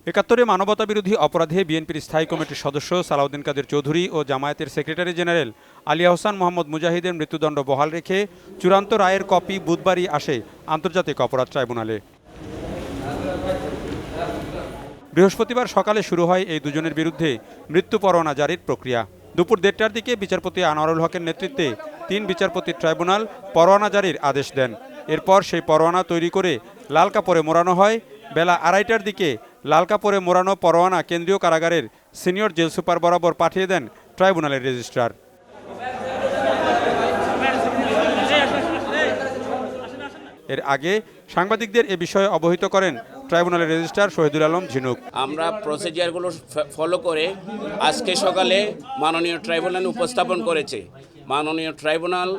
৭১ মানবতাবিরোধী অপরাধে বিএনপির স্থায়ী কমিটির সদস্য সালাউদ্দিন কাদের চৌধুরী ও জামায়াতের সেক্রেটারি জেনারেল আলী আহসান মোহাম্মদ মুজাহিদের মৃত্যুদণ্ড বহাল রেখে চূড়ান্ত রায়ের কপি বুধবারই আসে আন্তর্জাতিক অপরাধ ট্রাইব্যুনালে। বৃহস্পতিবার সকালে শুরু হয় এই দুজনের বিরুদ্ধে মৃত্যু পরোয়ানা জারির প্রক্রিয়া। দুপুর ১:৩০টার দিকে বিচারপতি আনোয়ারুল হকের নেতৃত্বে ৩ বিচারপতির ট্রাইব্যুনাল পরোয়ানা জারির আদেশ দেন। এরপর সেই পরোয়ানা তৈরি করে লাল কাপড়ে মোড়ানো হয়। বেলা ২:৩০টার দিকে লাল কাপড়ে মোড়ানো পরোয়ানা কেন্দ্রীয় কারাগারের সিনিয়র জেল সুপার বরাবর পাঠিয়ে দেন ট্রাইব্যুনালের রেজিস্ট্রার। এর আগে সাংবাদিকদের এ বিষয়ে অবহিত করেন ট্রাইব্যুনালের রেজিস্ট্রার শহীদুল আলম ঝিনুক। আমরা প্রসিজিয়ারগুলো ফলো করে আজকে সকালে মাননীয় ট্রাইব্যুনালে উপস্থাপন করেছে। মাননীয় tribunal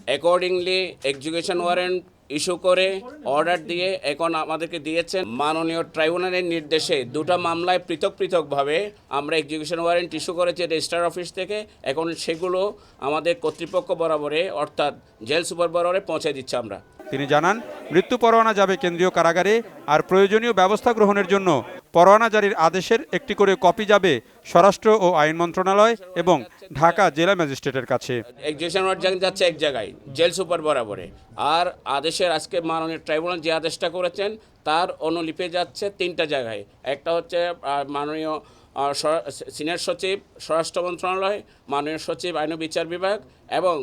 accordingly execution warrant issue করে অর্ডার দিয়ে এখন আমাদেরকে দিয়েছেন। মাননীয় ট্রাইব্যুনালের নির্দেশে দুটো মামলায় পৃথক পৃথকভাবে আমরা এক্সিকিউশন ওয়ারেন্ট ইস্যু করেছি রেজিস্ট্রার অফিস থেকে। এখন সেগুলো আমাদের কর্তৃপক্ষ বরাবরে অর্থাৎ জেল সুপার বরাবরে পৌঁছে দিচ্ছি আমরা। তিনি জানান, মৃত্যু পরোয়ানা যাবে কেন্দ্রীয় কারাগারে, আর প্রয়োজনীয় ব্যবস্থা গ্রহণের জন্য পরোয়ানা জারির আদেশের একটি করে কপি যাবে স্বরাষ্ট্র ও আইন মন্ত্রণালয় এবং ঢাকা জেলা ম্যাজিস্ট্রেটের কাছে। এক্সিকিউশন ওয়ারেন্ট যাচ্ছে এক জায়গায় জেল সুপার বরাবরে, আর আদেশের আজকে মাননীয় ট্রাইব্যুনাল যে আদেশটা করেছেন তার অনুলিপি যাচ্ছে 3টা জায়গায়। একটা হচ্ছে মাননীয় সিনিয়র সচিব স্বরাষ্ট্র মন্ত্রণালয়, মাননীয় সচিব আইন ও বিচার বিভাগ এবং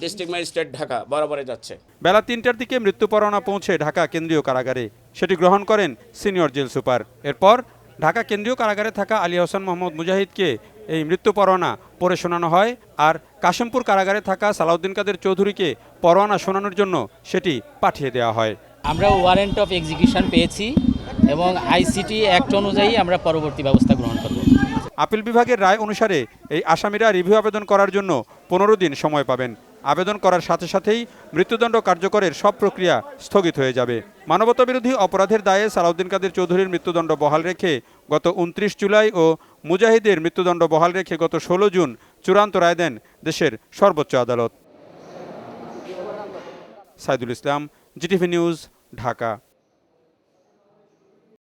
ডিস্ট্রিক্ট ম্যাজিস্ট্রেট ঢাকা বরাবরে যাচ্ছে। বেলা ৩টার দিকে মৃত্যু পরোয়ানা পৌঁছে ঢাকা কেন্দ্রীয় কারাগারে। সেটি গ্রহণ করেন সিনিয়র জেল সুপার। এরপর ঢাকা কেন্দ্রীয় কারাগারে থাকা আলী আহসান মোহাম্মদ মুজাহিদকে এই মৃত্যু পরোয়ানা পড়ে শোনানো হয়, আর কাশিমপুর কারাগারে থাকা সালাউদ্দিন কাদের চৌধুরীকে পরোয়ানা শোনানোর জন্য সেটি পাঠিয়ে দেওয়া হয়। আমরা ওয়ারেন্ট অফ এক্সিকিউশন পেয়েছি এবং আইসিটি অ্যাক্ট অনুযায়ী আমরা পরবর্তী ব্যবস্থা গ্রহণ করব। আপিল বিভাগের রায় অনুসারে এই আসামিরা রিভিউ আবেদন করার জন্য 15 দিন সময় পাবেন। আবেদন করার সাথে সাথেই মৃত্যুদণ্ড কার্যকরের সব প্রক্রিয়া স্থগিত হয়ে যাবে। মানবতাবিরোধী অপরাধের দায়ে সালাউদ্দিন কাদের চৌধুরীর মৃত্যুদণ্ড বহাল রেখে গত 29 জুলাই ও মুজাহিদের মৃত্যুদণ্ড বহাল রেখে গত 16 জুন চূড়ান্ত রায় দেন দেশের সর্বোচ্চ আদালত। Saidul Islam, GTV news, Dhaka.